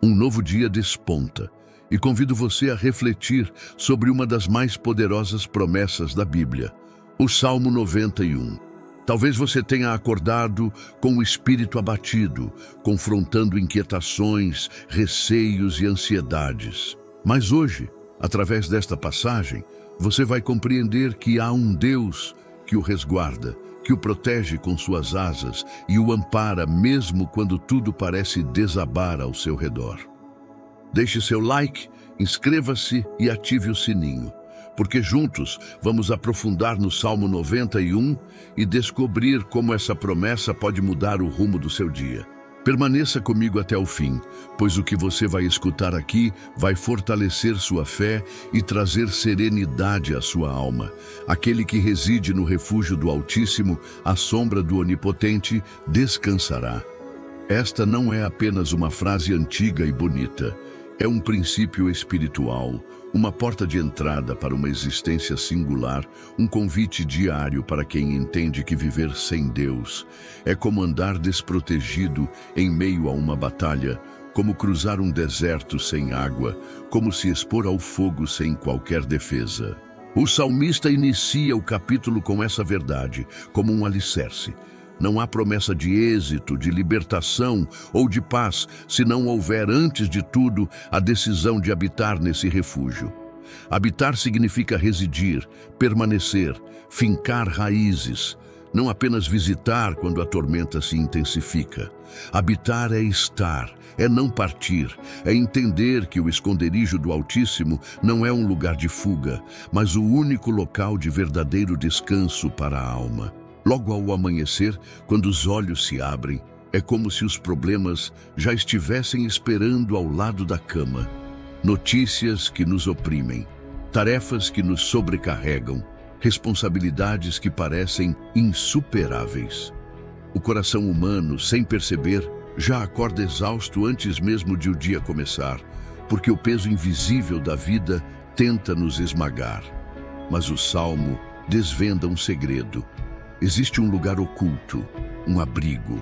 Um novo dia desponta e convido você a refletir sobre uma das mais poderosas promessas da Bíblia, o Salmo 91. Talvez você tenha acordado com o espírito abatido, confrontando inquietações, receios e ansiedades. Mas hoje, através desta passagem, você vai compreender que há um Deus que o resguarda, que o protege com suas asas e o ampara mesmo quando tudo parece desabar ao seu redor. Deixe seu like, inscreva-se e ative o sininho, porque juntos vamos aprofundar no Salmo 91 e descobrir como essa promessa pode mudar o rumo do seu dia. Permaneça comigo até o fim, pois o que você vai escutar aqui vai fortalecer sua fé e trazer serenidade à sua alma. Aquele que reside no refúgio do Altíssimo, à sombra do Onipotente, descansará. Esta não é apenas uma frase antiga e bonita. É um princípio espiritual, uma porta de entrada para uma existência singular, um convite diário para quem entende que viver sem Deus é como andar desprotegido em meio a uma batalha, como cruzar um deserto sem água, como se expor ao fogo sem qualquer defesa. O salmista inicia o capítulo com essa verdade, como um alicerce. Não há promessa de êxito, de libertação ou de paz se não houver, antes de tudo, a decisão de habitar nesse refúgio. Habitar significa residir, permanecer, fincar raízes, não apenas visitar quando a tormenta se intensifica. Habitar é estar, é não partir, é entender que o esconderijo do Altíssimo não é um lugar de fuga, mas o único local de verdadeiro descanso para a alma. Logo ao amanhecer, quando os olhos se abrem, é como se os problemas já estivessem esperando ao lado da cama. Notícias que nos oprimem, tarefas que nos sobrecarregam, responsabilidades que parecem insuperáveis. O coração humano, sem perceber, já acorda exausto antes mesmo de o dia começar, porque o peso invisível da vida tenta nos esmagar. Mas o Salmo desvenda um segredo. Existe um lugar oculto, um abrigo.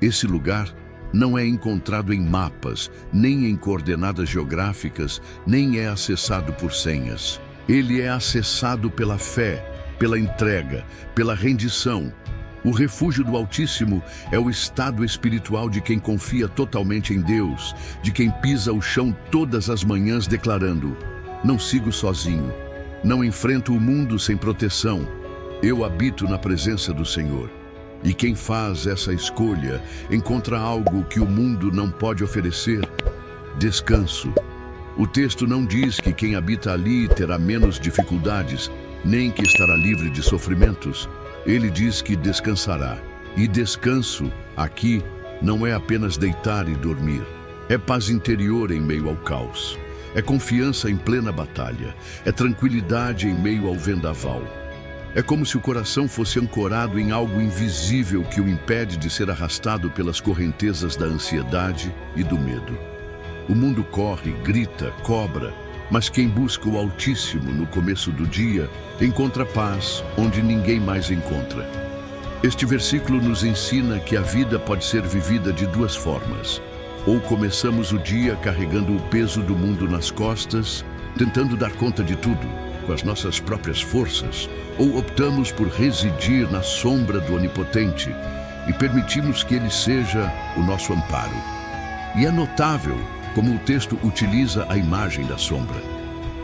Esse lugar não é encontrado em mapas, nem em coordenadas geográficas, nem é acessado por senhas. Ele é acessado pela fé, pela entrega, pela rendição. O refúgio do Altíssimo é o estado espiritual de quem confia totalmente em Deus, de quem pisa o chão todas as manhãs declarando: não sigo sozinho, não enfrento o mundo sem proteção. Eu habito na presença do Senhor. E quem faz essa escolha encontra algo que o mundo não pode oferecer: descanso. O texto não diz que quem habita ali terá menos dificuldades, nem que estará livre de sofrimentos. Ele diz que descansará. E descanso, aqui, não é apenas deitar e dormir. É paz interior em meio ao caos. É confiança em plena batalha. É tranquilidade em meio ao vendaval. É como se o coração fosse ancorado em algo invisível que o impede de ser arrastado pelas correntezas da ansiedade e do medo. O mundo corre, grita, cobra, mas quem busca o Altíssimo no começo do dia encontra paz onde ninguém mais encontra. Este versículo nos ensina que a vida pode ser vivida de duas formas. Ou começamos o dia carregando o peso do mundo nas costas, tentando dar conta de tudo com as nossas próprias forças, ou optamos por residir na sombra do Onipotente e permitimos que Ele seja o nosso amparo. E é notável como o texto utiliza a imagem da sombra.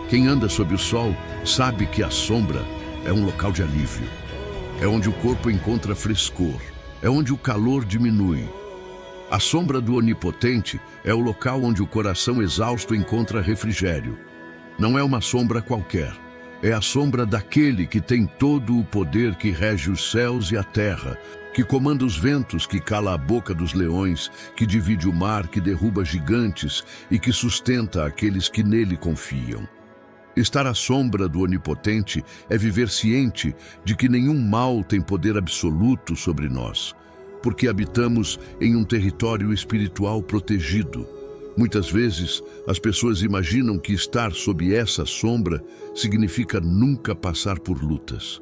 Quem anda sob o sol sabe que a sombra é um local de alívio. É onde o corpo encontra frescor, é onde o calor diminui. A sombra do Onipotente é o local onde o coração exausto encontra refrigério. Não é uma sombra qualquer. É a sombra daquele que tem todo o poder, que rege os céus e a terra, que comanda os ventos, que cala a boca dos leões, que divide o mar, que derruba gigantes e que sustenta aqueles que nele confiam. Estar à sombra do Onipotente é viver ciente de que nenhum mal tem poder absoluto sobre nós, porque habitamos em um território espiritual protegido. Muitas vezes, as pessoas imaginam que estar sob essa sombra significa nunca passar por lutas.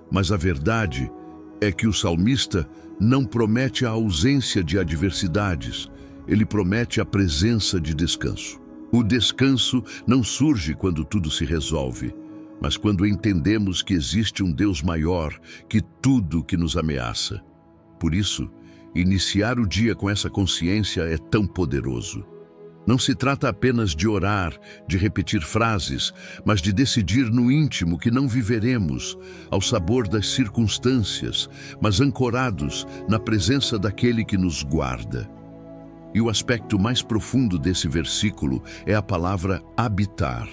Mas a verdade é que o salmista não promete a ausência de adversidades. ele promete a presença de descanso. O descanso não surge quando tudo se resolve, mas quando entendemos que existe um Deus maior que tudo que nos ameaça. Por isso, iniciar o dia com essa consciência é tão poderoso. Não se trata apenas de orar, de repetir frases, mas de decidir no íntimo que não viveremos ao sabor das circunstâncias, mas ancorados na presença daquele que nos guarda. E o aspecto mais profundo desse versículo é a palavra habitar.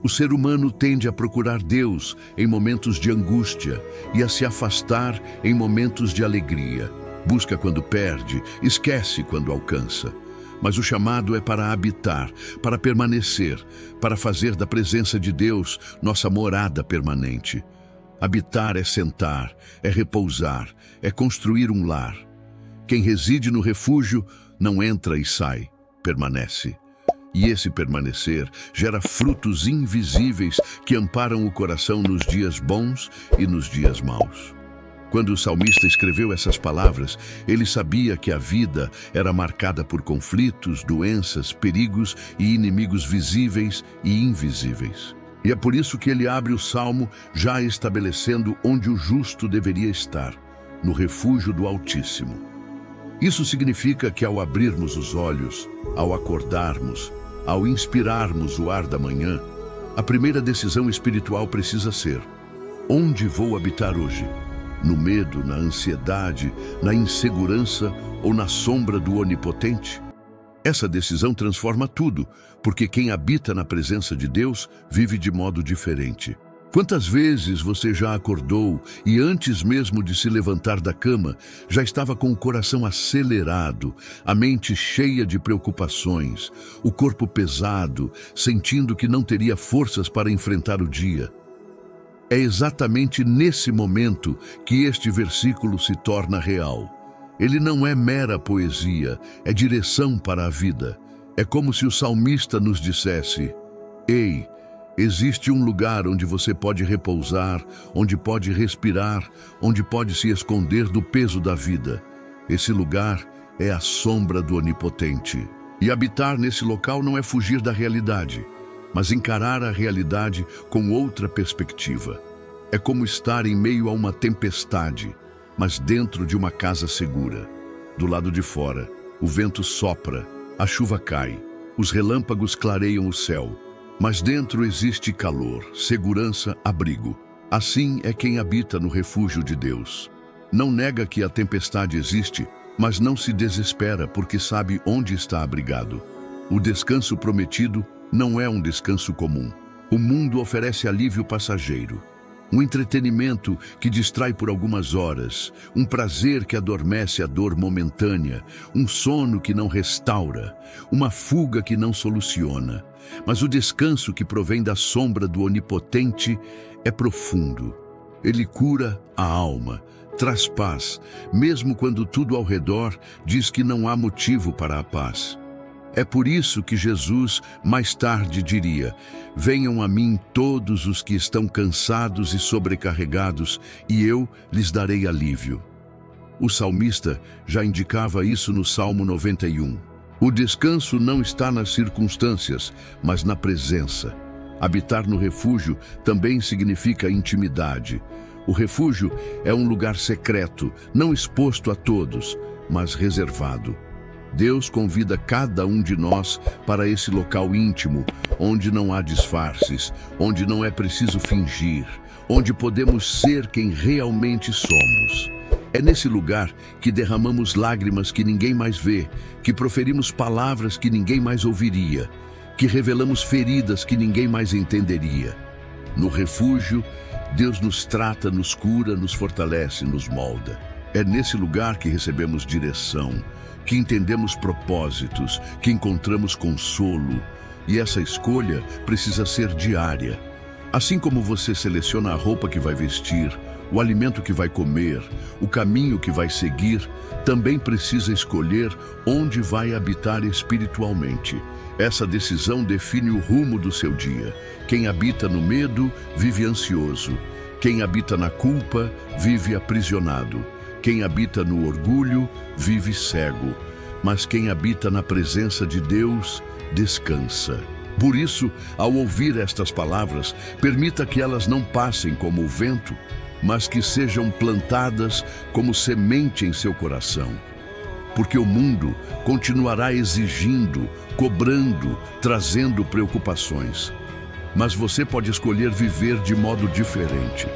O ser humano tende a procurar Deus em momentos de angústia e a se afastar em momentos de alegria. Busca quando perde, esquece quando alcança. Mas o chamado é para habitar, para permanecer, para fazer da presença de Deus nossa morada permanente. Habitar é sentar, é repousar, é construir um lar. Quem reside no refúgio não entra e sai, permanece. E esse permanecer gera frutos invisíveis que amparam o coração nos dias bons e nos dias maus. Quando o salmista escreveu essas palavras, ele sabia que a vida era marcada por conflitos, doenças, perigos e inimigos visíveis e invisíveis. E é por isso que ele abre o salmo já estabelecendo onde o justo deveria estar, no refúgio do Altíssimo. Isso significa que ao abrirmos os olhos, ao acordarmos, ao inspirarmos o ar da manhã, a primeira decisão espiritual precisa ser: onde vou habitar hoje? No medo, na ansiedade, na insegurança ou na sombra do Onipotente? Essa decisão transforma tudo, porque quem habita na presença de Deus vive de modo diferente. Quantas vezes você já acordou e antes mesmo de se levantar da cama, já estava com o coração acelerado, a mente cheia de preocupações, o corpo pesado, sentindo que não teria forças para enfrentar o dia? É exatamente nesse momento que este versículo se torna real. Ele não é mera poesia, é direção para a vida. É como se o salmista nos dissesse: ei, existe um lugar onde você pode repousar, onde pode respirar, onde pode se esconder do peso da vida. Esse lugar é a sombra do Onipotente. E habitar nesse local não é fugir da realidade, mas encarar a realidade com outra perspectiva. É como estar em meio a uma tempestade, mas dentro de uma casa segura. Do lado de fora, o vento sopra, a chuva cai, os relâmpagos clareiam o céu, mas dentro existe calor, segurança, abrigo. Assim é quem habita no refúgio de Deus. Não nega que a tempestade existe, mas não se desespera porque sabe onde está abrigado. O descanso prometido não é um descanso comum. O mundo oferece alívio passageiro, um entretenimento que distrai por algumas horas, um prazer que adormece a dor momentânea, um sono que não restaura, uma fuga que não soluciona. Mas o descanso que provém da sombra do Onipotente é profundo. Ele cura a alma, traz paz, mesmo quando tudo ao redor diz que não há motivo para a paz. É por isso que Jesus mais tarde diria: venham a mim todos os que estão cansados e sobrecarregados, e eu lhes darei alívio. O salmista já indicava isso no Salmo 91. O descanso não está nas circunstâncias, mas na presença. Habitar no refúgio também significa intimidade. O refúgio é um lugar secreto, não exposto a todos, mas reservado. Deus convida cada um de nós para esse local íntimo, onde não há disfarces, onde não é preciso fingir, onde podemos ser quem realmente somos. É nesse lugar que derramamos lágrimas que ninguém mais vê, que proferimos palavras que ninguém mais ouviria, que revelamos feridas que ninguém mais entenderia. No refúgio, Deus nos trata, nos cura, nos fortalece, nos molda. É nesse lugar que recebemos direção, que entendemos propósitos, que encontramos consolo. E essa escolha precisa ser diária. Assim como você seleciona a roupa que vai vestir, o alimento que vai comer, o caminho que vai seguir, também precisa escolher onde vai habitar espiritualmente. Essa decisão define o rumo do seu dia. Quem habita no medo, vive ansioso. Quem habita na culpa, vive aprisionado. Quem habita no orgulho, vive cego. mas quem habita na presença de Deus descansa. Por isso, ao ouvir estas palavras, permita que elas não passem como o vento, mas que sejam plantadas como semente em seu coração. Porque o mundo continuará exigindo, cobrando, trazendo preocupações. Mas você pode escolher viver de modo diferente.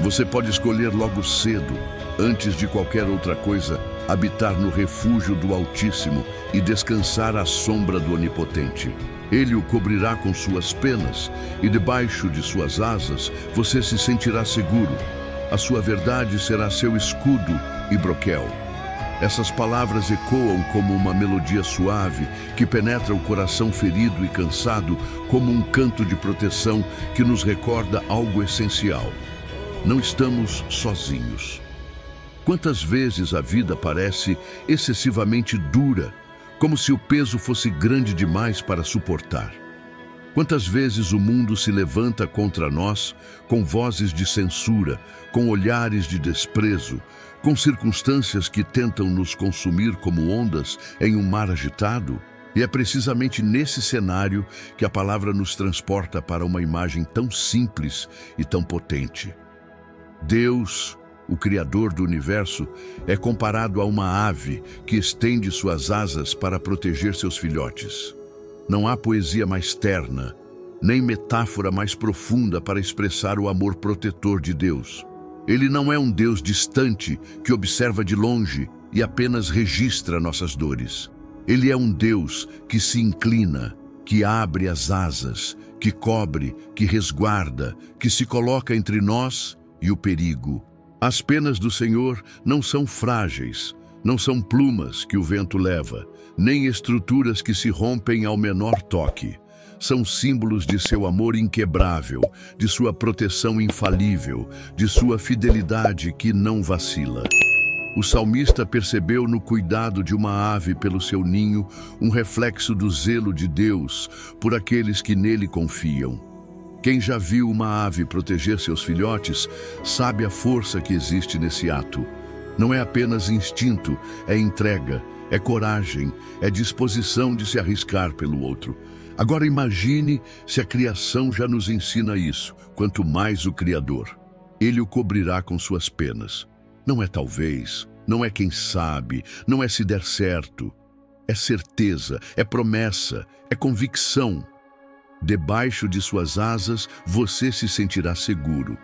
Você pode escolher logo cedo, antes de qualquer outra coisa, habitar no refúgio do Altíssimo e descansar à sombra do Onipotente. Ele o cobrirá com suas penas, e debaixo de suas asas você se sentirá seguro. A sua verdade será seu escudo e broquel. Essas palavras ecoam como uma melodia suave que penetra o coração ferido e cansado, como um canto de proteção que nos recorda algo essencial. Não estamos sozinhos. Quantas vezes a vida parece excessivamente dura, como se o peso fosse grande demais para suportar. Quantas vezes o mundo se levanta contra nós com vozes de censura, com olhares de desprezo, com circunstâncias que tentam nos consumir como ondas em um mar agitado? E é precisamente nesse cenário que a palavra nos transporta para uma imagem tão simples e tão potente. Deus, o Criador do universo, é comparado a uma ave que estende suas asas para proteger seus filhotes. Não há poesia mais terna, nem metáfora mais profunda para expressar o amor protetor de Deus. Ele não é um Deus distante que observa de longe e apenas registra nossas dores. Ele é um Deus que se inclina, que abre as asas, que cobre, que resguarda, que se coloca entre nós e o perigo. As penas do Senhor não são frágeis, não são plumas que o vento leva, nem estruturas que se rompem ao menor toque. São símbolos de seu amor inquebrável, de sua proteção infalível, de sua fidelidade que não vacila. O salmista percebeu no cuidado de uma ave pelo seu ninho um reflexo do zelo de Deus por aqueles que nele confiam. Quem já viu uma ave proteger seus filhotes sabe a força que existe nesse ato. Não é apenas instinto, é entrega, é coragem, é disposição de se arriscar pelo outro. Agora imagine se a criação já nos ensina isso, quanto mais o Criador. Ele o cobrirá com suas penas. Não é talvez, não é quem sabe, não é se der certo. É certeza, é promessa, é convicção. Debaixo de suas asas você se sentirá seguro.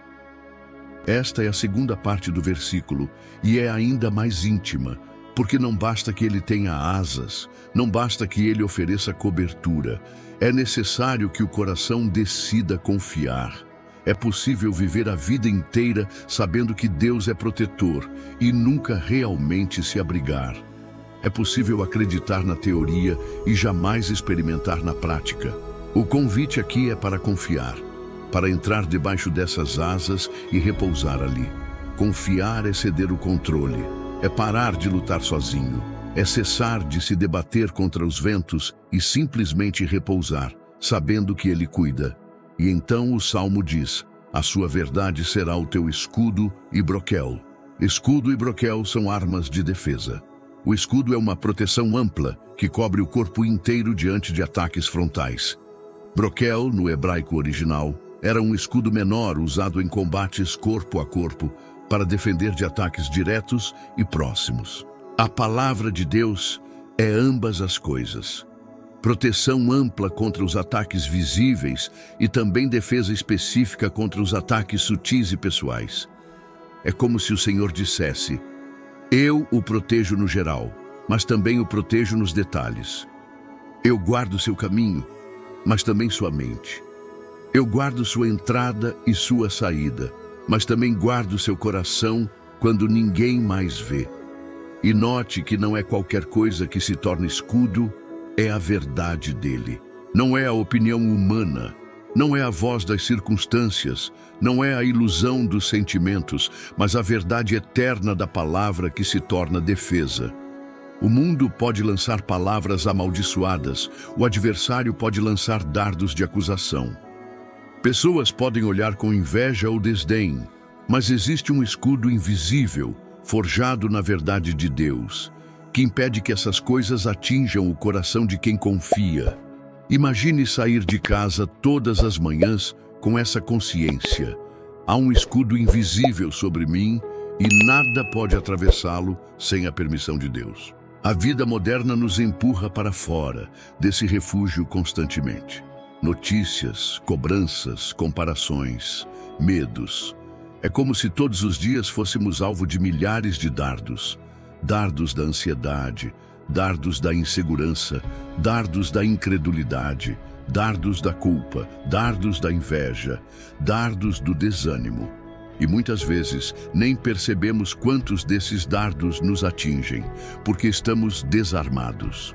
Esta é a segunda parte do versículo e é ainda mais íntima, porque não basta que ele tenha asas, não basta que ele ofereça cobertura. É necessário que o coração decida confiar. É possível viver a vida inteira sabendo que Deus é protetor e nunca realmente se abrigar. É possível acreditar na teoria e jamais experimentar na prática. O convite aqui é para confiar, para entrar debaixo dessas asas e repousar ali. Confiar é ceder o controle, é parar de lutar sozinho, é cessar de se debater contra os ventos e simplesmente repousar, sabendo que Ele cuida. E então o Salmo diz: a sua verdade será o teu escudo e broquel. Escudo e broquel são armas de defesa. O escudo é uma proteção ampla que cobre o corpo inteiro diante de ataques frontais. Broquel, no hebraico original, era um escudo menor usado em combates corpo a corpo para defender de ataques diretos e próximos. A palavra de Deus é ambas as coisas. Proteção ampla contra os ataques visíveis e também defesa específica contra os ataques sutis e pessoais. É como se o Senhor dissesse: eu o protejo no geral, mas também o protejo nos detalhes. Eu guardo seu caminho, mas também sua mente. Eu guardo sua entrada e sua saída, mas também guardo seu coração quando ninguém mais vê. E note que não é qualquer coisa que se torna escudo, é a verdade dele. Não é a opinião humana, não é a voz das circunstâncias, não é a ilusão dos sentimentos, mas a verdade eterna da palavra que se torna defesa. O mundo pode lançar palavras amaldiçoadas, o adversário pode lançar dardos de acusação. Pessoas podem olhar com inveja ou desdém, mas existe um escudo invisível, forjado na verdade de Deus. que impede que essas coisas atinjam o coração de quem confia. Imagine sair de casa todas as manhãs com essa consciência. Há um escudo invisível sobre mim e nada pode atravessá-lo sem a permissão de Deus. A vida moderna nos empurra para fora desse refúgio constantemente. Notícias, cobranças, comparações, medos. É como se todos os dias fôssemos alvo de milhares de dardos. Dardos da ansiedade, dardos da insegurança, dardos da incredulidade, dardos da culpa, dardos da inveja, dardos do desânimo. E muitas vezes nem percebemos quantos desses dardos nos atingem, porque estamos desarmados,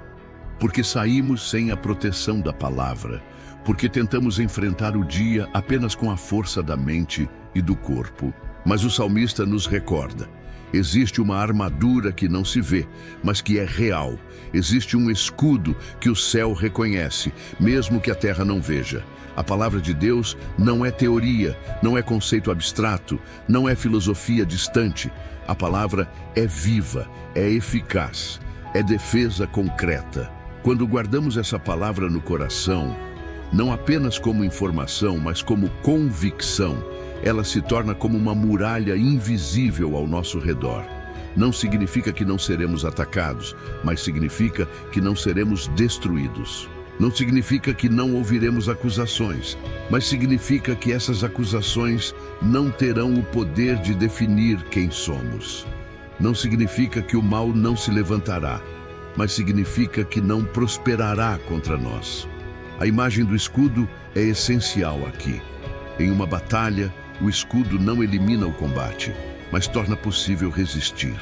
porque saímos sem a proteção da palavra, porque tentamos enfrentar o dia apenas com a força da mente e do corpo. Mas o salmista nos recorda: existe uma armadura que não se vê, mas que é real. Existe um escudo que o céu reconhece, mesmo que a terra não veja. A palavra de Deus não é teoria, não é conceito abstrato, não é filosofia distante. A palavra é viva, é eficaz, é defesa concreta. Quando guardamos essa palavra no coração, não apenas como informação, mas como convicção, ela se torna como uma muralha invisível ao nosso redor. Não significa que não seremos atacados, mas significa que não seremos destruídos. Não significa que não ouviremos acusações, mas significa que essas acusações não terão o poder de definir quem somos. Não significa que o mal não se levantará, mas significa que não prosperará contra nós. A imagem do escudo é essencial aqui. Em uma batalha, o escudo não elimina o combate, mas torna possível resistir.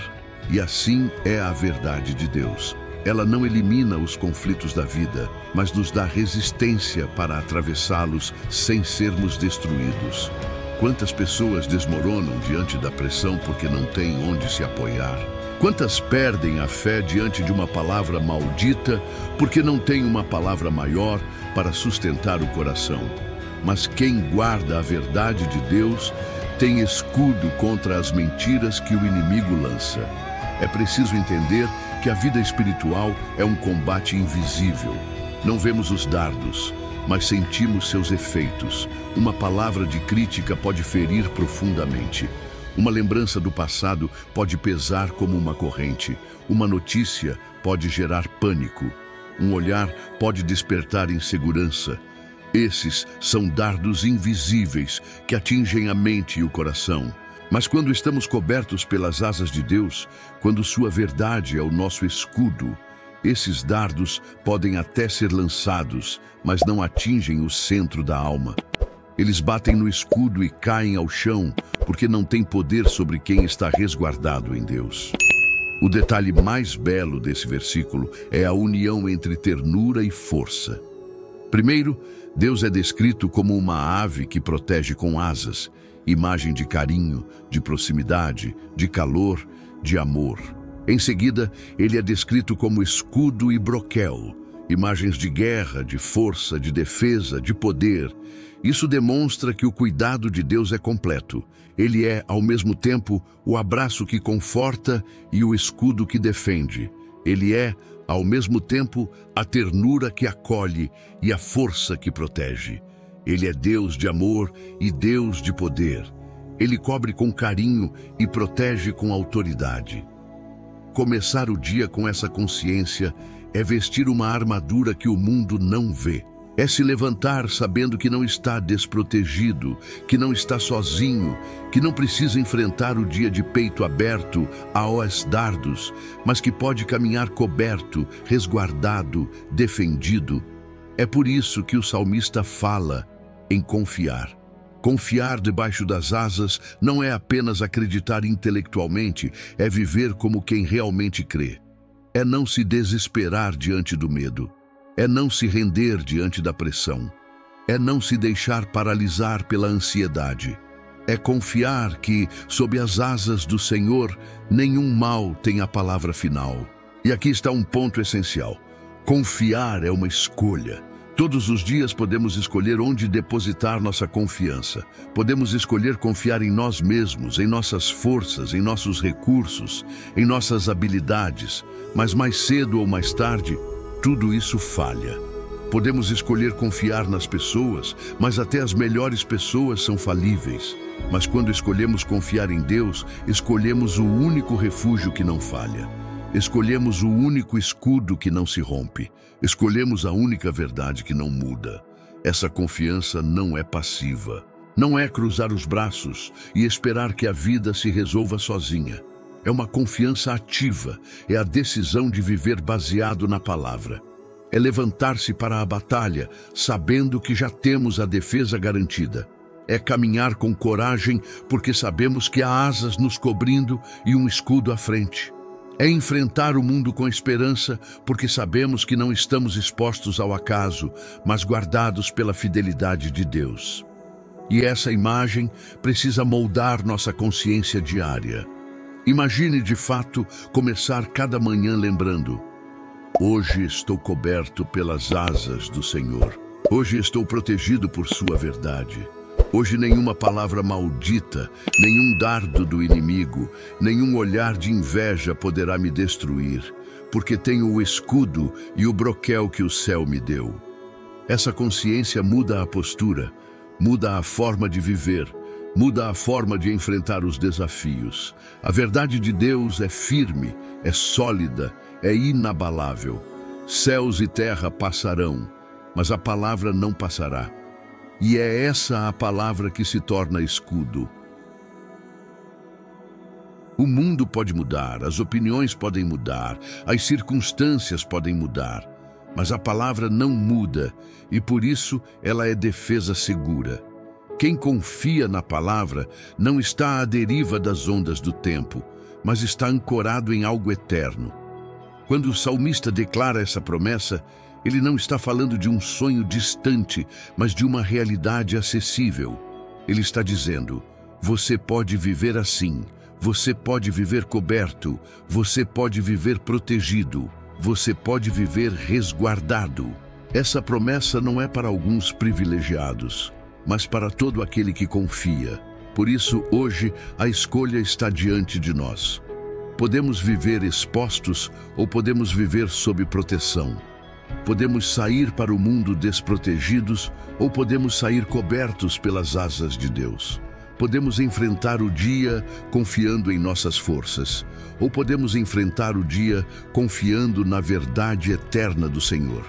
E assim é a verdade de Deus. Ela não elimina os conflitos da vida, mas nos dá resistência para atravessá-los sem sermos destruídos. Quantas pessoas desmoronam diante da pressão porque não têm onde se apoiar? Quantas perdem a fé diante de uma palavra maldita porque não têm uma palavra maior para sustentar o coração? Mas quem guarda a verdade de Deus tem escudo contra as mentiras que o inimigo lança. É preciso entender que a vida espiritual é um combate invisível. Não vemos os dardos, mas sentimos seus efeitos. Uma palavra de crítica pode ferir profundamente. Uma lembrança do passado pode pesar como uma corrente. Uma notícia pode gerar pânico. Um olhar pode despertar insegurança. Esses são dardos invisíveis que atingem a mente e o coração. Mas quando estamos cobertos pelas asas de Deus, quando sua verdade é o nosso escudo, esses dardos podem até ser lançados, mas não atingem o centro da alma. Eles batem no escudo e caem ao chão, porque não têm poder sobre quem está resguardado em Deus. O detalhe mais belo desse versículo é a união entre ternura e força. Primeiro, Deus é descrito como uma ave que protege com asas, imagem de carinho, de proximidade, de calor, de amor. Em seguida, ele é descrito como escudo e broquel, imagens de guerra, de força, de defesa, de poder. Isso demonstra que o cuidado de Deus é completo. Ele é, ao mesmo tempo, o abraço que conforta e o escudo que defende. Ele é, ao mesmo tempo, a ternura que acolhe e a força que protege. Ele é Deus de amor e Deus de poder. Ele cobre com carinho e protege com autoridade. Começar o dia com essa consciência é vestir uma armadura que o mundo não vê. É se levantar sabendo que não está desprotegido, que não está sozinho, que não precisa enfrentar o dia de peito aberto aos dardos, mas que pode caminhar coberto, resguardado, defendido. É por isso que o salmista fala em confiar. Confiar debaixo das asas não é apenas acreditar intelectualmente, é viver como quem realmente crê. É não se desesperar diante do medo. É não se render diante da pressão. É não se deixar paralisar pela ansiedade. É confiar que, sob as asas do Senhor, nenhum mal tem a palavra final. E aqui está um ponto essencial. Confiar é uma escolha. Todos os dias podemos escolher onde depositar nossa confiança. Podemos escolher confiar em nós mesmos, em nossas forças, em nossos recursos, em nossas habilidades. Mas mais cedo ou mais tarde, tudo isso falha. Podemos escolher confiar nas pessoas, mas até as melhores pessoas são falíveis. Mas quando escolhemos confiar em Deus, escolhemos o único refúgio que não falha. Escolhemos o único escudo que não se rompe. Escolhemos a única verdade que não muda. Essa confiança não é passiva. Não é cruzar os braços e esperar que a vida se resolva sozinha. É uma confiança ativa. É a decisão de viver baseado na palavra. É levantar-se para a batalha, sabendo que já temos a defesa garantida. É caminhar com coragem, porque sabemos que há asas nos cobrindo e um escudo à frente. É enfrentar o mundo com esperança, porque sabemos que não estamos expostos ao acaso, mas guardados pela fidelidade de Deus. E essa imagem precisa moldar nossa consciência diária. Imagine, de fato, começar cada manhã lembrando: hoje estou coberto pelas asas do Senhor. Hoje estou protegido por sua verdade. Hoje nenhuma palavra maldita, nenhum dardo do inimigo, nenhum olhar de inveja poderá me destruir, porque tenho o escudo e o broquel que o céu me deu. Essa consciência muda a postura, muda a forma de viver, muda a forma de enfrentar os desafios. A verdade de Deus é firme, é sólida, é inabalável. Céus e terra passarão, mas a palavra não passará. E é essa a palavra que se torna escudo. O mundo pode mudar, as opiniões podem mudar, as circunstâncias podem mudar, mas a palavra não muda e por isso ela é defesa segura. Quem confia na palavra não está à deriva das ondas do tempo, mas está ancorado em algo eterno. Quando o salmista declara essa promessa, ele não está falando de um sonho distante, mas de uma realidade acessível. Ele está dizendo: você pode viver assim, você pode viver coberto, você pode viver protegido, você pode viver resguardado. Essa promessa não é para alguns privilegiados, mas para todo aquele que confia. Por isso, hoje, a escolha está diante de nós. Podemos viver expostos ou podemos viver sob proteção. Podemos sair para o mundo desprotegidos ou podemos sair cobertos pelas asas de Deus. Podemos enfrentar o dia confiando em nossas forças, ou podemos enfrentar o dia confiando na verdade eterna do Senhor.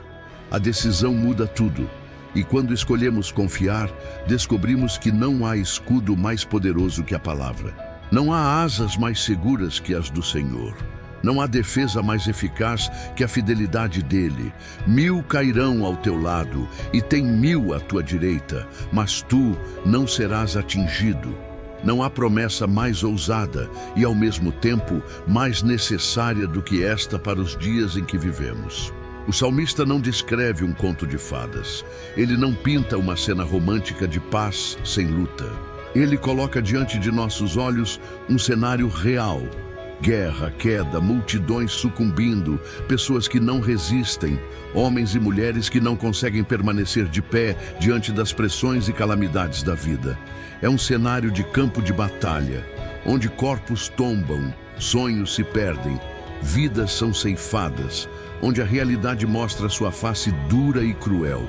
A decisão muda tudo, e quando escolhemos confiar, descobrimos que não há escudo mais poderoso que a palavra. Não há asas mais seguras que as do Senhor. Não há defesa mais eficaz que a fidelidade dele. 1000 cairão ao teu lado e 10.000 à tua direita, mas tu não serás atingido. Não há promessa mais ousada e, ao mesmo tempo, mais necessária do que esta para os dias em que vivemos. O salmista não descreve um conto de fadas. Ele não pinta uma cena romântica de paz sem luta. Ele coloca diante de nossos olhos um cenário real. Guerra, queda, multidões sucumbindo, pessoas que não resistem, homens e mulheres que não conseguem permanecer de pé diante das pressões e calamidades da vida. É um cenário de campo de batalha, onde corpos tombam, sonhos se perdem, vidas são ceifadas, onde a realidade mostra sua face dura e cruel.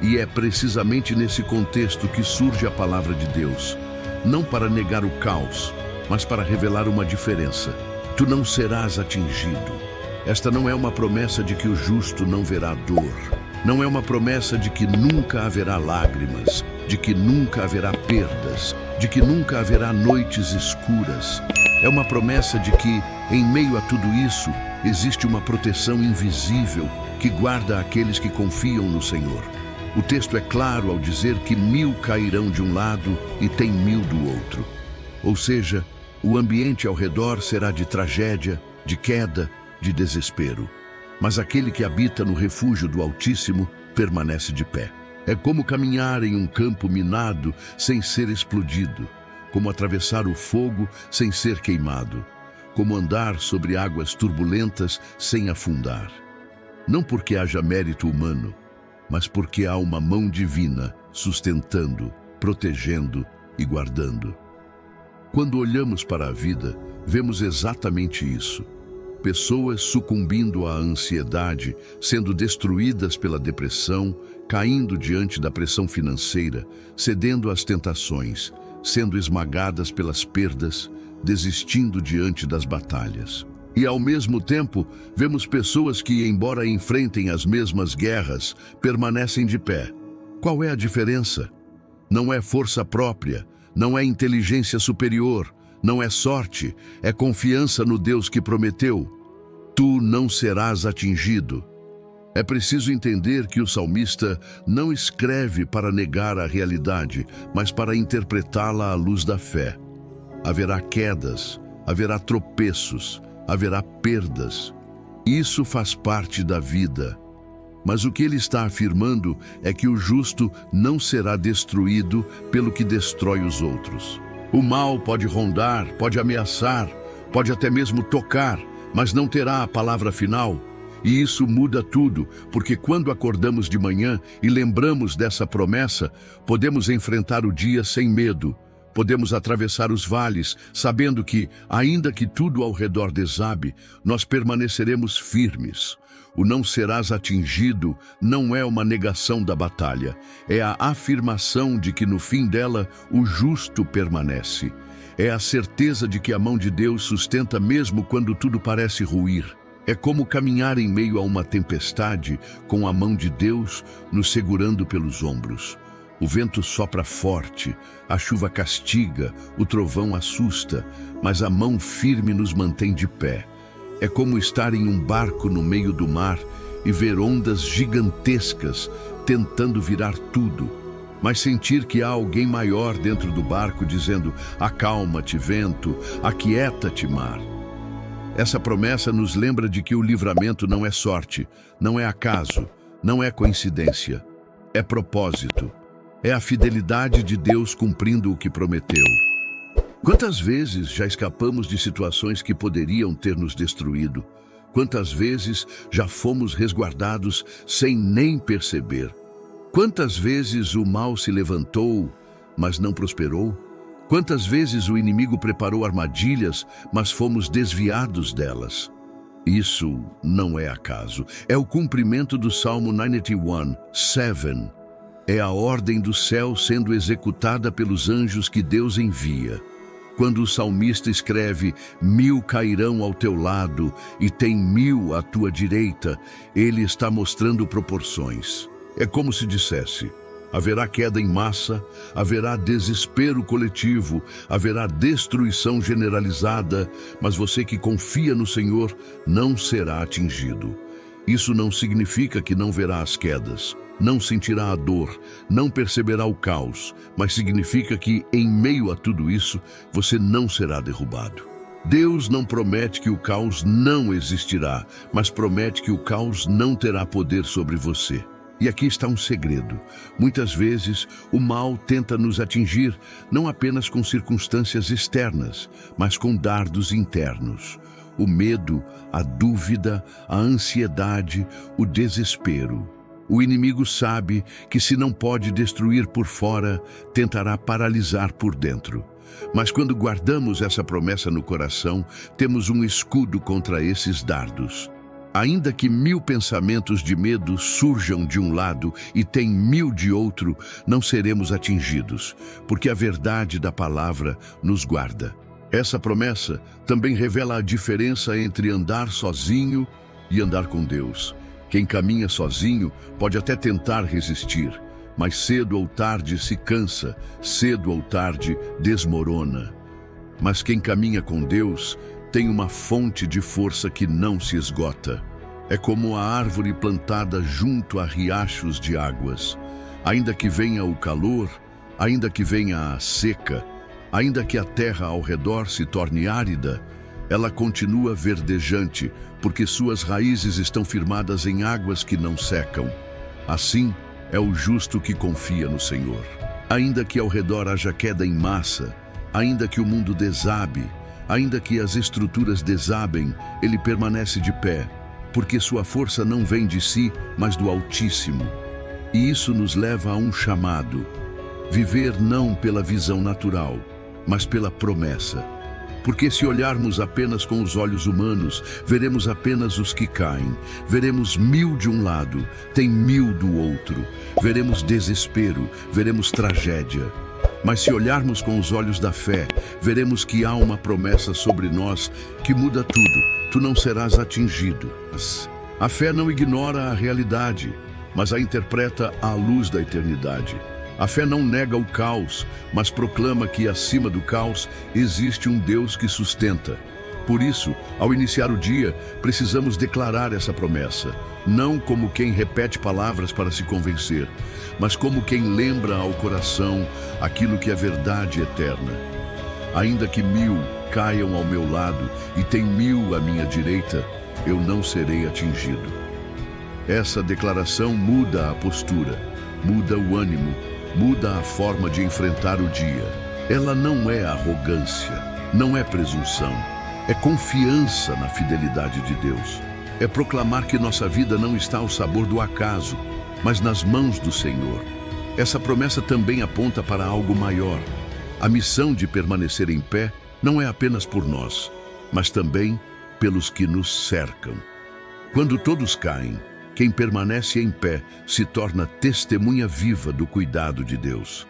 E é precisamente nesse contexto que surge a palavra de Deus, não para negar o caos, mas para revelar uma diferença. Tu não serás atingido. Esta não é uma promessa de que o justo não verá dor. Não é uma promessa de que nunca haverá lágrimas, de que nunca haverá perdas, de que nunca haverá noites escuras. É uma promessa de que, em meio a tudo isso, existe uma proteção invisível que guarda aqueles que confiam no Senhor. O texto é claro ao dizer que 1000 cairão de um lado e 10.000 do outro. Ou seja, o ambiente ao redor será de tragédia, de queda, de desespero. Mas aquele que habita no refúgio do Altíssimo permanece de pé. É como caminhar em um campo minado sem ser explodido, como atravessar o fogo sem ser queimado, como andar sobre águas turbulentas sem afundar. Não porque haja mérito humano, mas porque há uma mão divina sustentando, protegendo e guardando. Quando olhamos para a vida, vemos exatamente isso. Pessoas sucumbindo à ansiedade, sendo destruídas pela depressão, caindo diante da pressão financeira, cedendo às tentações, sendo esmagadas pelas perdas, desistindo diante das batalhas. E, ao mesmo tempo, vemos pessoas que, embora enfrentem as mesmas guerras, permanecem de pé. Qual é a diferença? Não é força própria, não é inteligência superior, não é sorte, é confiança no Deus que prometeu. Tu não serás atingido. É preciso entender que o salmista não escreve para negar a realidade, mas para interpretá-la à luz da fé. Haverá quedas, haverá tropeços, haverá perdas. Isso faz parte da vida. Mas o que ele está afirmando é que o justo não será destruído pelo que destrói os outros. O mal pode rondar, pode ameaçar, pode até mesmo tocar, mas não terá a palavra final. E isso muda tudo, porque quando acordamos de manhã e lembramos dessa promessa, podemos enfrentar o dia sem medo. Podemos atravessar os vales, sabendo que, ainda que tudo ao redor desabe, nós permaneceremos firmes. O não serás atingido não é uma negação da batalha, é a afirmação de que no fim dela o justo permanece. É a certeza de que a mão de Deus sustenta mesmo quando tudo parece ruir. É como caminhar em meio a uma tempestade com a mão de Deus nos segurando pelos ombros. O vento sopra forte, a chuva castiga, o trovão assusta, mas a mão firme nos mantém de pé. É como estar em um barco no meio do mar e ver ondas gigantescas tentando virar tudo, mas sentir que há alguém maior dentro do barco dizendo: acalma-te, vento, aquieta-te, mar. Essa promessa nos lembra de que o livramento não é sorte, não é acaso, não é coincidência, é propósito. É a fidelidade de Deus cumprindo o que prometeu. Quantas vezes já escapamos de situações que poderiam ter nos destruído? Quantas vezes já fomos resguardados sem nem perceber? Quantas vezes o mal se levantou, mas não prosperou? Quantas vezes o inimigo preparou armadilhas, mas fomos desviados delas? Isso não é acaso. É o cumprimento do Salmo 91, 7. É a ordem do céu sendo executada pelos anjos que Deus envia. Quando o salmista escreve: 1000 cairão ao teu lado e tem 1000 à tua direita, ele está mostrando proporções. É como se dissesse: haverá queda em massa, haverá desespero coletivo, haverá destruição generalizada, mas você que confia no Senhor não será atingido. Isso não significa que não verá as quedas, não sentirá a dor, não perceberá o caos, mas significa que, em meio a tudo isso, você não será derrubado. Deus não promete que o caos não existirá, mas promete que o caos não terá poder sobre você. E aqui está um segredo. Muitas vezes, o mal tenta nos atingir, não apenas com circunstâncias externas, mas com dardos internos. O medo, a dúvida, a ansiedade, o desespero. O inimigo sabe que, se não pode destruir por fora, tentará paralisar por dentro. Mas quando guardamos essa promessa no coração, temos um escudo contra esses dardos. Ainda que 1000 pensamentos de medo surjam de um lado e tem 1000 de outro, não seremos atingidos, porque a verdade da palavra nos guarda. Essa promessa também revela a diferença entre andar sozinho e andar com Deus. Quem caminha sozinho pode até tentar resistir, mas cedo ou tarde se cansa, cedo ou tarde desmorona. Mas quem caminha com Deus tem uma fonte de força que não se esgota. É como a árvore plantada junto a riachos de águas. Ainda que venha o calor, ainda que venha a seca, ainda que a terra ao redor se torne árida, ela continua verdejante, porque suas raízes estão firmadas em águas que não secam. Assim é o justo que confia no Senhor. Ainda que ao redor haja queda em massa, ainda que o mundo desabe, ainda que as estruturas desabem, ele permanece de pé, porque sua força não vem de si, mas do Altíssimo. E isso nos leva a um chamado: viver não pela visão natural, mas pela promessa. Porque se olharmos apenas com os olhos humanos, veremos apenas os que caem. Veremos 1000 de um lado, tem 1000 do outro. Veremos desespero, veremos tragédia. Mas se olharmos com os olhos da fé, veremos que há uma promessa sobre nós que muda tudo. Tu não serás atingido. A fé não ignora a realidade, mas a interpreta à luz da eternidade. A fé não nega o caos, mas proclama que acima do caos existe um Deus que sustenta. Por isso, ao iniciar o dia, precisamos declarar essa promessa, não como quem repete palavras para se convencer, mas como quem lembra ao coração aquilo que é verdade eterna. Ainda que 1000 caiam ao meu lado e tem 1000 à minha direita, eu não serei atingido. Essa declaração muda a postura, muda o ânimo, muda a forma de enfrentar o dia. Ela não é arrogância, não é presunção, é confiança na fidelidade de Deus. É proclamar que nossa vida não está ao sabor do acaso, mas nas mãos do Senhor. Essa promessa também aponta para algo maior. A missão de permanecer em pé não é apenas por nós, mas também pelos que nos cercam. Quando todos caem, quem permanece em pé se torna testemunha viva do cuidado de Deus.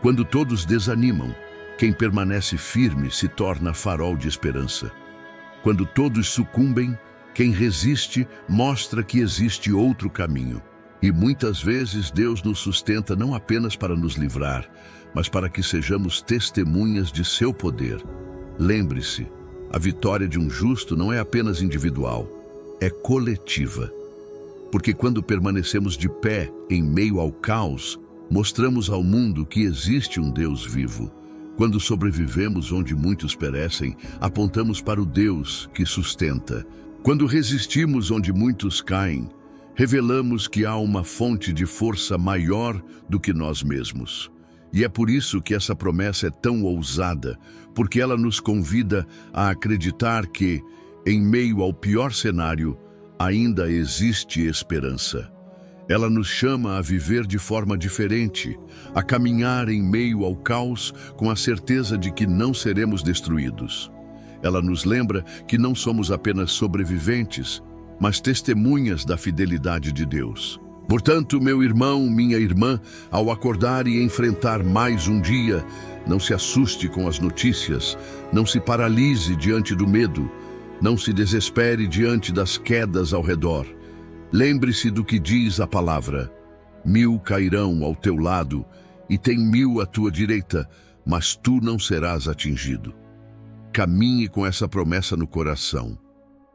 Quando todos desanimam, quem permanece firme se torna farol de esperança. Quando todos sucumbem, quem resiste mostra que existe outro caminho. E muitas vezes Deus nos sustenta não apenas para nos livrar, mas para que sejamos testemunhas de seu poder. Lembre-se, a vitória de um justo não é apenas individual, é coletiva. Porque quando permanecemos de pé em meio ao caos, mostramos ao mundo que existe um Deus vivo. Quando sobrevivemos onde muitos perecem, apontamos para o Deus que sustenta. Quando resistimos onde muitos caem, revelamos que há uma fonte de força maior do que nós mesmos. E é por isso que essa promessa é tão ousada, porque ela nos convida a acreditar que, em meio ao pior cenário, ainda existe esperança. Ela nos chama a viver de forma diferente, a caminhar em meio ao caos com a certeza de que não seremos destruídos. Ela nos lembra que não somos apenas sobreviventes, mas testemunhas da fidelidade de Deus. Portanto, meu irmão, minha irmã, ao acordar e enfrentar mais um dia, não se assuste com as notícias, não se paralise diante do medo, não se desespere diante das quedas ao redor. Lembre-se do que diz a palavra: 1000 cairão ao teu lado e tem 1000 à tua direita, mas tu não serás atingido. Caminhe com essa promessa no coração.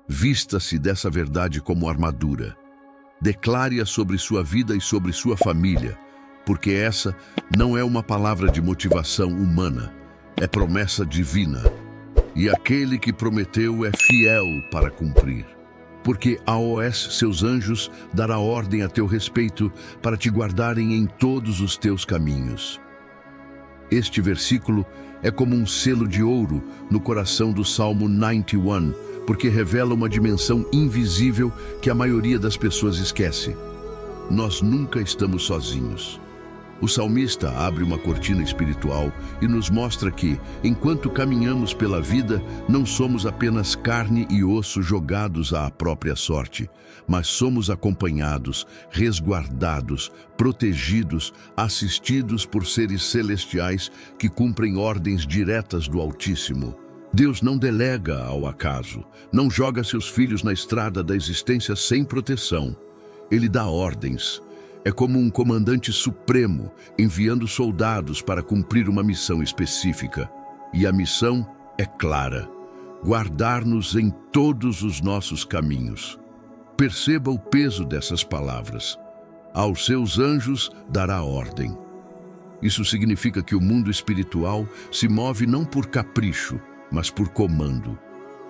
Vista-se dessa verdade como armadura. Declare-a sobre sua vida e sobre sua família, porque essa não é uma palavra de motivação humana, é promessa divina. E aquele que prometeu é fiel para cumprir. Porque AOS, seus anjos, dará ordem a teu respeito para te guardarem em todos os teus caminhos. Este versículo é como um selo de ouro no coração do Salmo 91, porque revela uma dimensão invisível que a maioria das pessoas esquece. Nós nunca estamos sozinhos. O salmista abre uma cortina espiritual e nos mostra que, enquanto caminhamos pela vida, não somos apenas carne e osso jogados à própria sorte, mas somos acompanhados, resguardados, protegidos, assistidos por seres celestiais que cumprem ordens diretas do Altíssimo. Deus não delega ao acaso, não joga seus filhos na estrada da existência sem proteção. Ele dá ordens. É como um comandante supremo enviando soldados para cumprir uma missão específica. E a missão é clara: guardar-nos em todos os nossos caminhos. Perceba o peso dessas palavras. Aos seus anjos dará ordem. Isso significa que o mundo espiritual se move não por capricho, mas por comando.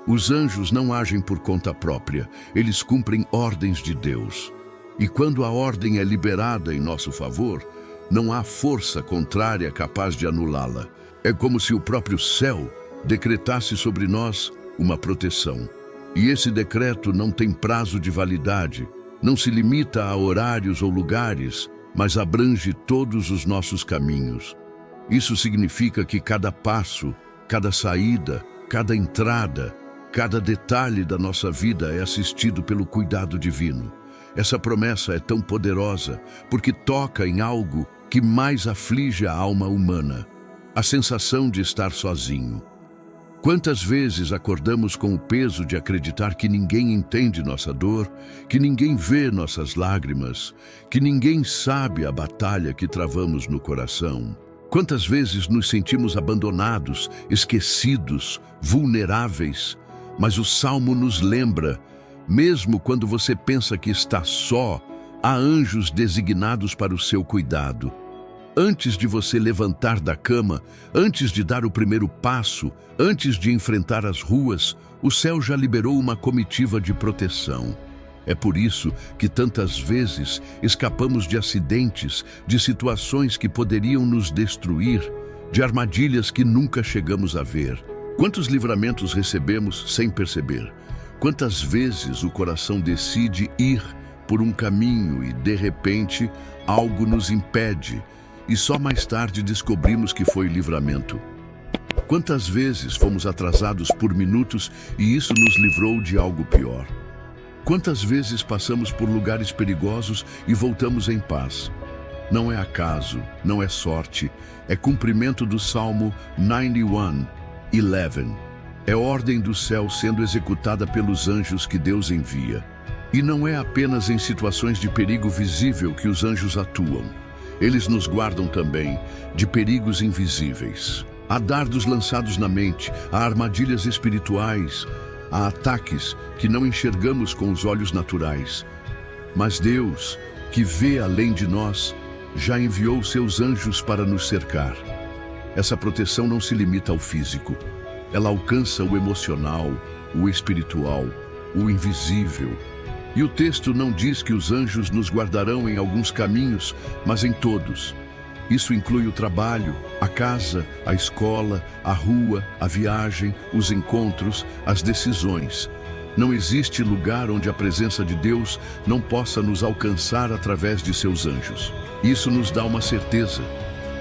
Os anjos não agem por conta própria, eles cumprem ordens de Deus. E quando a ordem é liberada em nosso favor, não há força contrária capaz de anulá-la. É como se o próprio céu decretasse sobre nós uma proteção. E esse decreto não tem prazo de validade, não se limita a horários ou lugares, mas abrange todos os nossos caminhos. Isso significa que cada passo, cada saída, cada entrada, cada detalhe da nossa vida é assistido pelo cuidado divino. Essa promessa é tão poderosa porque toca em algo que mais aflige a alma humana: a sensação de estar sozinho. Quantas vezes acordamos com o peso de acreditar que ninguém entende nossa dor, que ninguém vê nossas lágrimas, que ninguém sabe a batalha que travamos no coração? Quantas vezes nos sentimos abandonados, esquecidos, vulneráveis? Mas o Salmo nos lembra: mesmo quando você pensa que está só, há anjos designados para o seu cuidado. Antes de você levantar da cama, antes de dar o primeiro passo, antes de enfrentar as ruas, o céu já liberou uma comitiva de proteção. É por isso que tantas vezes escapamos de acidentes, de situações que poderiam nos destruir, de armadilhas que nunca chegamos a ver. Quantos livramentos recebemos sem perceber? Quantas vezes o coração decide ir por um caminho e, de repente, algo nos impede, e só mais tarde descobrimos que foi livramento? Quantas vezes fomos atrasados por minutos e isso nos livrou de algo pior? Quantas vezes passamos por lugares perigosos e voltamos em paz? Não é acaso, não é sorte, é cumprimento do Salmo 91:11. É ordem do céu sendo executada pelos anjos que Deus envia. E não é apenas em situações de perigo visível que os anjos atuam. Eles nos guardam também de perigos invisíveis. Há dardos lançados na mente, há armadilhas espirituais, há ataques que não enxergamos com os olhos naturais. Mas Deus, que vê além de nós, já enviou seus anjos para nos cercar. Essa proteção não se limita ao físico. Ela alcança o emocional, o espiritual, o invisível. E o texto não diz que os anjos nos guardarão em alguns caminhos, mas em todos. Isso inclui o trabalho, a casa, a escola, a rua, a viagem, os encontros, as decisões. Não existe lugar onde a presença de Deus não possa nos alcançar através de seus anjos. Isso nos dá uma certeza.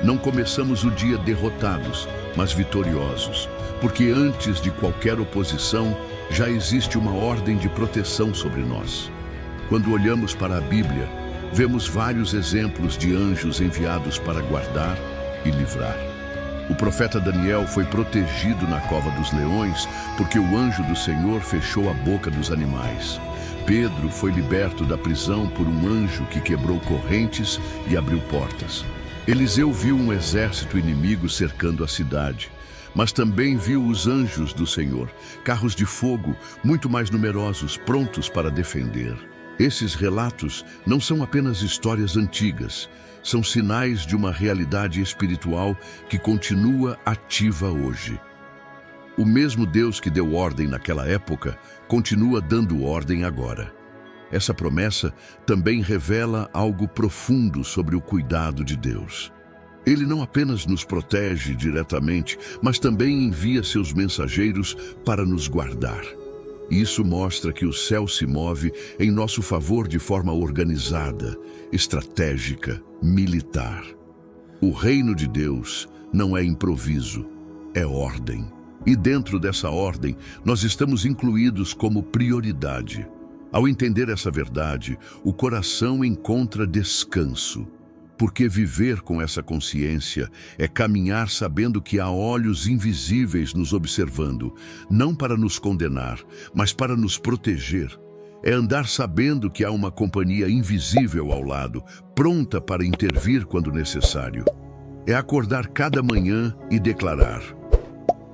Não começamos o dia derrotados, mas vitoriosos, porque antes de qualquer oposição, já existe uma ordem de proteção sobre nós. Quando olhamos para a Bíblia, vemos vários exemplos de anjos enviados para guardar e livrar. O profeta Daniel foi protegido na cova dos leões porque o anjo do Senhor fechou a boca dos animais. Pedro foi liberto da prisão por um anjo que quebrou correntes e abriu portas. Eliseu viu um exército inimigo cercando a cidade, mas também viu os anjos do Senhor, carros de fogo muito mais numerosos, prontos para defender. Esses relatos não são apenas histórias antigas, são sinais de uma realidade espiritual que continua ativa hoje. O mesmo Deus que deu ordem naquela época, continua dando ordem agora. Essa promessa também revela algo profundo sobre o cuidado de Deus. Ele não apenas nos protege diretamente, mas também envia seus mensageiros para nos guardar. Isso mostra que o céu se move em nosso favor de forma organizada, estratégica, militar. O reino de Deus não é improviso, é ordem. E dentro dessa ordem, nós estamos incluídos como prioridade. Ao entender essa verdade, o coração encontra descanso. Porque viver com essa consciência é caminhar sabendo que há olhos invisíveis nos observando, não para nos condenar, mas para nos proteger. É andar sabendo que há uma companhia invisível ao lado, pronta para intervir quando necessário. É acordar cada manhã e declarar: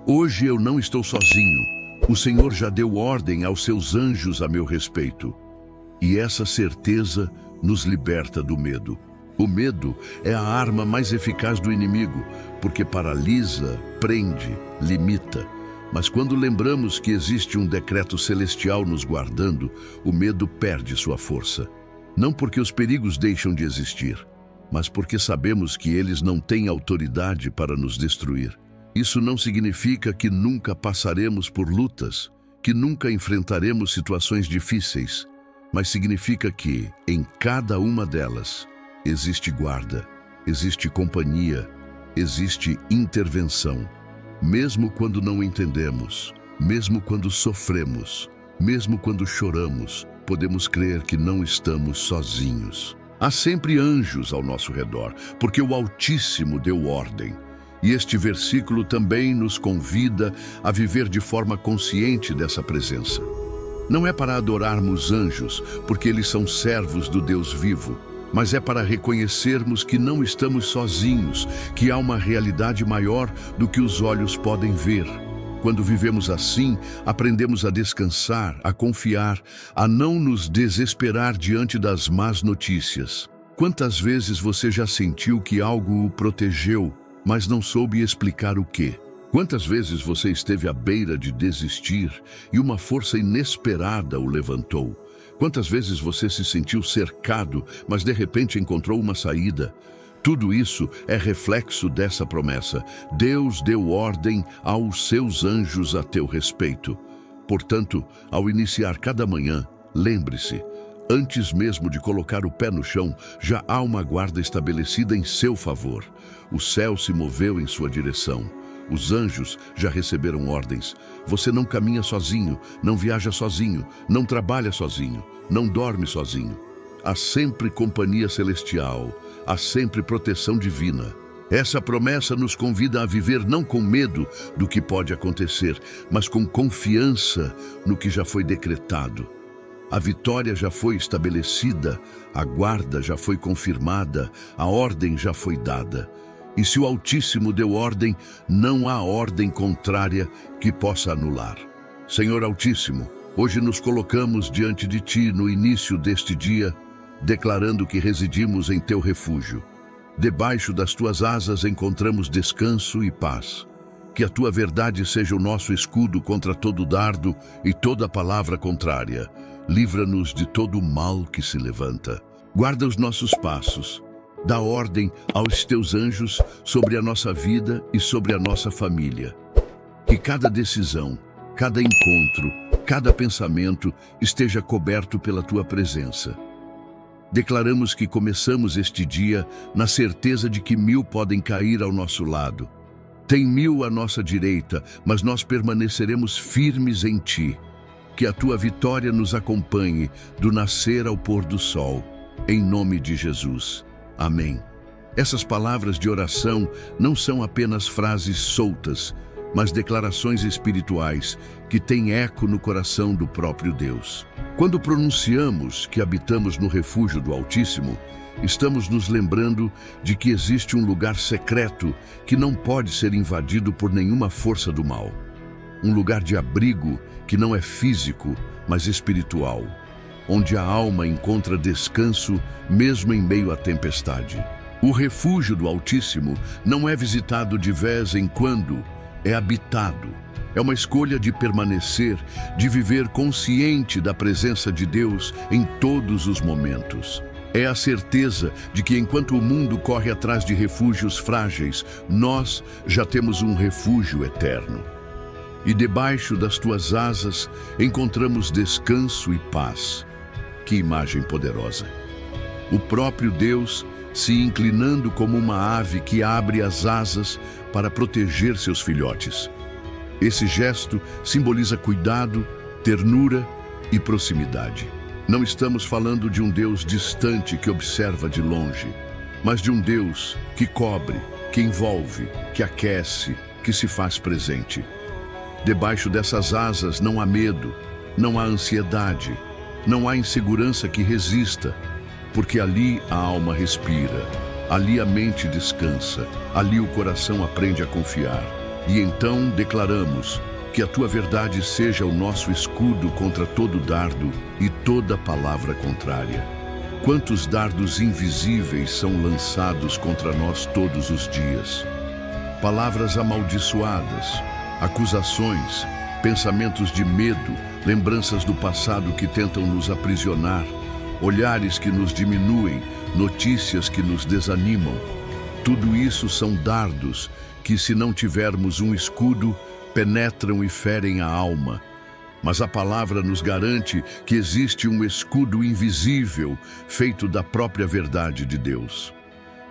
hoje eu não estou sozinho, o Senhor já deu ordem aos seus anjos a meu respeito. E essa certeza nos liberta do medo. O medo é a arma mais eficaz do inimigo, porque paralisa, prende, limita. Mas quando lembramos que existe um decreto celestial nos guardando, o medo perde sua força. Não porque os perigos deixam de existir, mas porque sabemos que eles não têm autoridade para nos destruir. Isso não significa que nunca passaremos por lutas, que nunca enfrentaremos situações difíceis, mas significa que, em cada uma delas, existe guarda, existe companhia, existe intervenção. Mesmo quando não entendemos, mesmo quando sofremos, mesmo quando choramos, podemos crer que não estamos sozinhos. Há sempre anjos ao nosso redor, porque o Altíssimo deu ordem. E este versículo também nos convida a viver de forma consciente dessa presença. Não é para adorarmos anjos, porque eles são servos do Deus vivo, mas é para reconhecermos que não estamos sozinhos, que há uma realidade maior do que os olhos podem ver. Quando vivemos assim, aprendemos a descansar, a confiar, a não nos desesperar diante das más notícias. Quantas vezes você já sentiu que algo o protegeu, mas não soube explicar o quê? Quantas vezes você esteve à beira de desistir e uma força inesperada o levantou? Quantas vezes você se sentiu cercado, mas de repente encontrou uma saída? Tudo isso é reflexo dessa promessa. Deus deu ordem aos seus anjos a teu respeito. Portanto, ao iniciar cada manhã, lembre-se, antes mesmo de colocar o pé no chão, já há uma guarda estabelecida em seu favor. O céu se moveu em sua direção. Os anjos já receberam ordens. Você não caminha sozinho, não viaja sozinho, não trabalha sozinho, não dorme sozinho. Há sempre companhia celestial, há sempre proteção divina. Essa promessa nos convida a viver não com medo do que pode acontecer, mas com confiança no que já foi decretado. A vitória já foi estabelecida, a guarda já foi confirmada, a ordem já foi dada. E se o Altíssimo deu ordem, não há ordem contrária que possa anular. Senhor Altíssimo, hoje nos colocamos diante de Ti no início deste dia, declarando que residimos em Teu refúgio. Debaixo das Tuas asas encontramos descanso e paz. Que a Tua verdade seja o nosso escudo contra todo dardo e toda palavra contrária. Livra-nos de todo o mal que se levanta. Guarda os nossos passos. Dá ordem aos Teus anjos sobre a nossa vida e sobre a nossa família. Que cada decisão, cada encontro, cada pensamento esteja coberto pela Tua presença. Declaramos que começamos este dia na certeza de que 1000 podem cair ao nosso lado. Tem 1000 à nossa direita, mas nós permaneceremos firmes em Ti. Que a Tua vitória nos acompanhe do nascer ao pôr do sol. Em nome de Jesus. Amém. Essas palavras de oração não são apenas frases soltas, mas declarações espirituais que têm eco no coração do próprio Deus. Quando pronunciamos que habitamos no refúgio do Altíssimo, estamos nos lembrando de que existe um lugar secreto que não pode ser invadido por nenhuma força do mal. Um lugar de abrigo que não é físico, mas espiritual, onde a alma encontra descanso mesmo em meio à tempestade. O refúgio do Altíssimo não é visitado de vez em quando, é habitado. É uma escolha de permanecer, de viver consciente da presença de Deus em todos os momentos. É a certeza de que enquanto o mundo corre atrás de refúgios frágeis, nós já temos um refúgio eterno. E debaixo das Tuas asas encontramos descanso e paz. Que imagem poderosa! O próprio Deus se inclinando como uma ave que abre as asas para proteger seus filhotes. Esse gesto simboliza cuidado, ternura e proximidade. Não estamos falando de um Deus distante que observa de longe, mas de um Deus que cobre, que envolve, que aquece, que se faz presente. Debaixo dessas asas não há medo, não há ansiedade, não há insegurança que resista, porque ali a alma respira, ali a mente descansa, ali o coração aprende a confiar. E então declaramos que a Tua verdade seja o nosso escudo contra todo dardo e toda palavra contrária. Quantos dardos invisíveis são lançados contra nós todos os dias? Palavras amaldiçoadas, acusações, pensamentos de medo, lembranças do passado que tentam nos aprisionar, olhares que nos diminuem, notícias que nos desanimam. Tudo isso são dardos que, se não tivermos um escudo, penetram e ferem a alma. mas a palavra nos garante que existe um escudo invisível feito da própria verdade de Deus.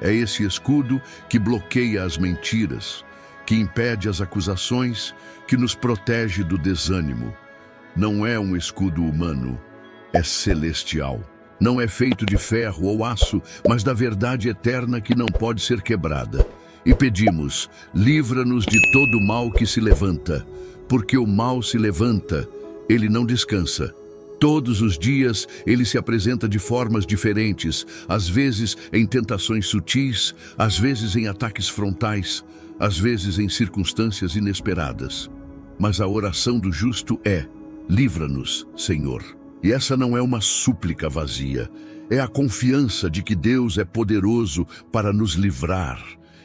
É esse escudo que bloqueia as mentiras, que impede as acusações, que nos protege do desânimo. Não é um escudo humano, é celestial. Não é feito de ferro ou aço, mas da verdade eterna que não pode ser quebrada. E pedimos, livra-nos de todo o mal que se levanta, porque o mal se levanta, ele não descansa. Todos os dias ele se apresenta de formas diferentes, às vezes em tentações sutis, às vezes em ataques frontais, às vezes em circunstâncias inesperadas. Mas a oração do justo é: livra-nos, Senhor. E essa não é uma súplica vazia, é a confiança de que Deus é poderoso para nos livrar.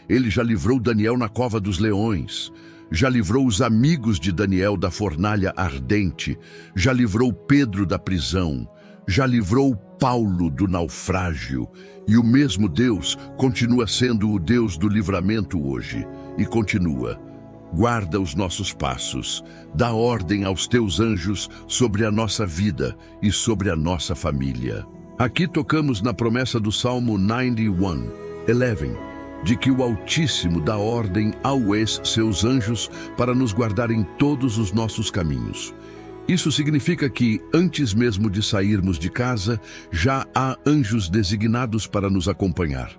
Ele já livrou Daniel na cova dos leões, já livrou os amigos de Daniel da fornalha ardente, já livrou Pedro da prisão, já livrou Paulo do naufrágio, e o mesmo Deus continua sendo o Deus do livramento hoje, e continua. Guarda os nossos passos, dá ordem aos teus anjos sobre a nossa vida e sobre a nossa família. Aqui tocamos na promessa do Salmo 91:11, de que o Altíssimo dá ordem aos seus anjos para nos guardar em todos os nossos caminhos. Isso significa que, antes mesmo de sairmos de casa, já há anjos designados para nos acompanhar.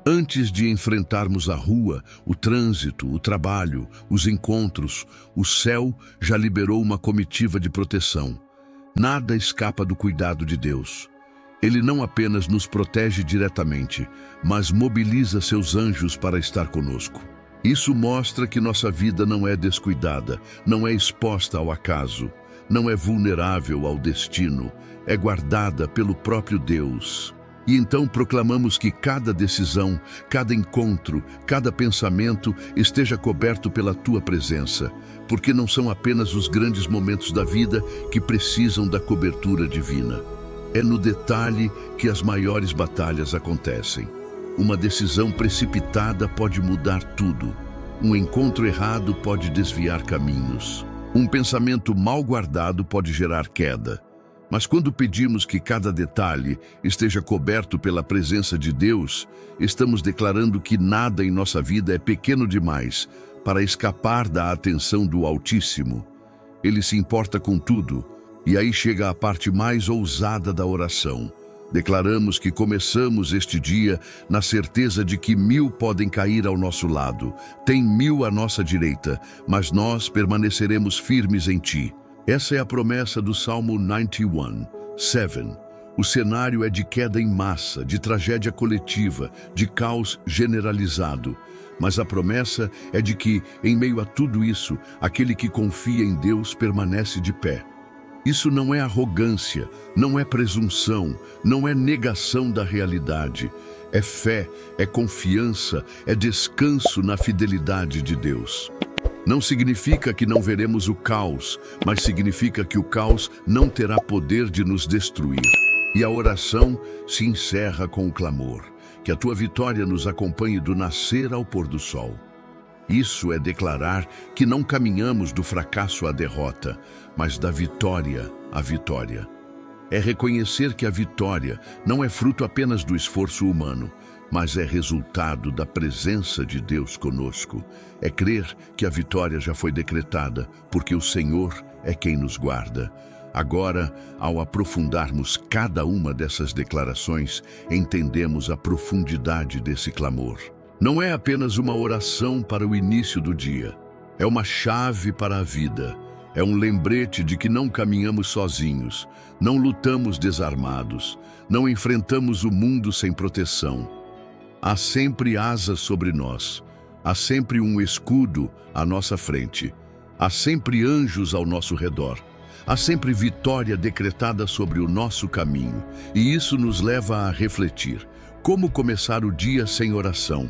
Antes de enfrentarmos a rua, o trânsito, o trabalho, os encontros, o céu já liberou uma comitiva de proteção. Nada escapa do cuidado de Deus. Ele não apenas nos protege diretamente, mas mobiliza seus anjos para estar conosco. Isso mostra que nossa vida não é descuidada, não é exposta ao acaso, não é vulnerável ao destino, é guardada pelo próprio Deus. E então proclamamos que cada decisão, cada encontro, cada pensamento esteja coberto pela Tua presença, porque não são apenas os grandes momentos da vida que precisam da cobertura divina. É no detalhe que as maiores batalhas acontecem. Uma decisão precipitada pode mudar tudo. Um encontro errado pode desviar caminhos. Um pensamento mal guardado pode gerar queda. Mas quando pedimos que cada detalhe esteja coberto pela presença de Deus, estamos declarando que nada em nossa vida é pequeno demais para escapar da atenção do Altíssimo. Ele se importa com tudo, e aí chega a parte mais ousada da oração. Declaramos que começamos este dia na certeza de que 1000 podem cair ao nosso lado, tem 1000 à nossa direita, mas nós permaneceremos firmes em Ti. Essa é a promessa do Salmo 91:7. O cenário é de queda em massa, de tragédia coletiva, de caos generalizado. Mas a promessa é de que, em meio a tudo isso, aquele que confia em Deus permanece de pé. Isso não é arrogância, não é presunção, não é negação da realidade. É fé, é confiança, é descanso na fidelidade de Deus. Não significa que não veremos o caos, mas significa que o caos não terá poder de nos destruir. E a oração se encerra com o clamor: que a Tua vitória nos acompanhe do nascer ao pôr do sol. Isso é declarar que não caminhamos do fracasso à derrota, mas da vitória à vitória. É reconhecer que a vitória não é fruto apenas do esforço humano, mas é resultado da presença de Deus conosco. É crer que a vitória já foi decretada, porque o Senhor é quem nos guarda. Agora, ao aprofundarmos cada uma dessas declarações, entendemos a profundidade desse clamor. Não é apenas uma oração para o início do dia, é uma chave para a vida. É um lembrete de que não caminhamos sozinhos, não lutamos desarmados, não enfrentamos o mundo sem proteção. Há sempre asas sobre nós, há sempre um escudo à nossa frente, há sempre anjos ao nosso redor, há sempre vitória decretada sobre o nosso caminho, e isso nos leva a refletir: como começar o dia sem oração?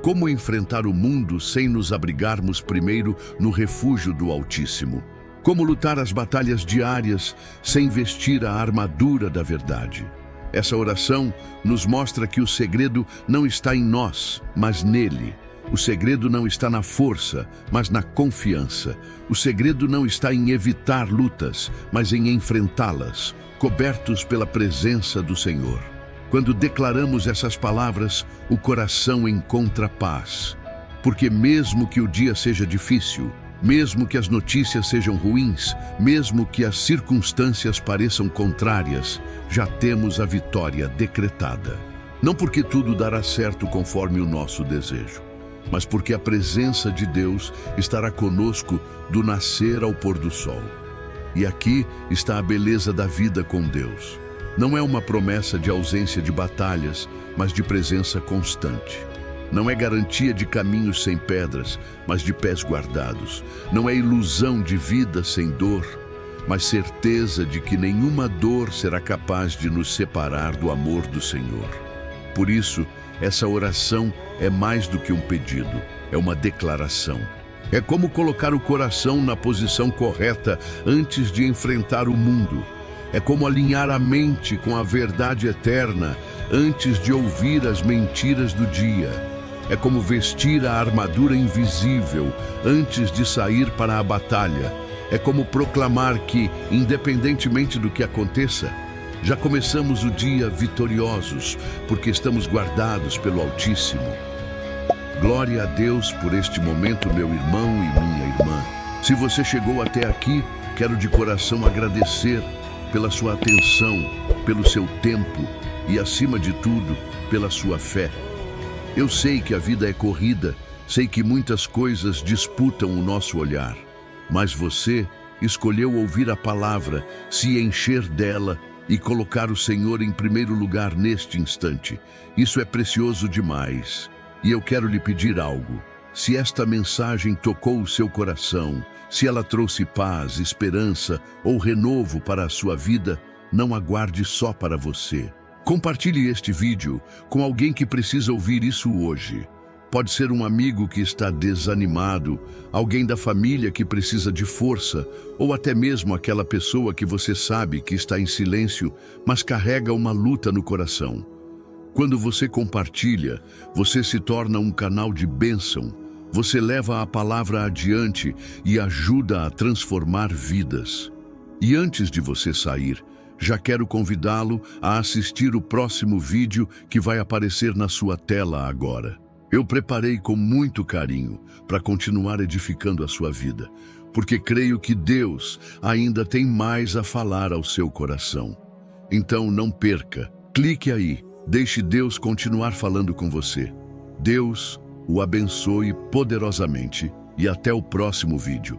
Como enfrentar o mundo sem nos abrigarmos primeiro no refúgio do Altíssimo? Como lutar as batalhas diárias sem vestir a armadura da verdade? Essa oração nos mostra que o segredo não está em nós, mas nele. O segredo não está na força, mas na confiança. O segredo não está em evitar lutas, mas em enfrentá-las, cobertos pela presença do Senhor. Quando declaramos essas palavras, o coração encontra paz. Porque mesmo que o dia seja difícil, mesmo que as notícias sejam ruins, mesmo que as circunstâncias pareçam contrárias, já temos a vitória decretada. Não porque tudo dará certo conforme o nosso desejo, mas porque a presença de Deus estará conosco do nascer ao pôr do sol. E aqui está a beleza da vida com Deus. Não é uma promessa de ausência de batalhas, mas de presença constante. Não é garantia de caminhos sem pedras, mas de pés guardados. Não é ilusão de vida sem dor, mas certeza de que nenhuma dor será capaz de nos separar do amor do Senhor. Por isso, essa oração é mais do que um pedido, é uma declaração. É como colocar o coração na posição correta antes de enfrentar o mundo. É como alinhar a mente com a verdade eterna antes de ouvir as mentiras do dia. É como vestir a armadura invisível antes de sair para a batalha. É como proclamar que, independentemente do que aconteça, já começamos o dia vitoriosos, porque estamos guardados pelo Altíssimo. Glória a Deus por este momento, meu irmão e minha irmã. Se você chegou até aqui, quero de coração agradecer pela sua atenção, pelo seu tempo e, acima de tudo, pela sua fé. Eu sei que a vida é corrida, sei que muitas coisas disputam o nosso olhar, mas você escolheu ouvir a palavra, se encher dela e colocar o Senhor em primeiro lugar neste instante. Isso é precioso demais. E eu quero lhe pedir algo. Se esta mensagem tocou o seu coração, se ela trouxe paz, esperança ou renovo para a sua vida, não aguarde só para você. Compartilhe este vídeo com alguém que precisa ouvir isso hoje. Pode ser um amigo que está desanimado, alguém da família que precisa de força, ou até mesmo aquela pessoa que você sabe que está em silêncio, mas carrega uma luta no coração. Quando você compartilha, você se torna um canal de bênção. Você leva a palavra adiante e ajuda a transformar vidas. E antes de você sair, já quero convidá-lo a assistir o próximo vídeo que vai aparecer na sua tela agora. Eu preparei com muito carinho para continuar edificando a sua vida, porque creio que Deus ainda tem mais a falar ao seu coração. Então não perca, clique aí, deixe Deus continuar falando com você. Deus o abençoe poderosamente e até o próximo vídeo.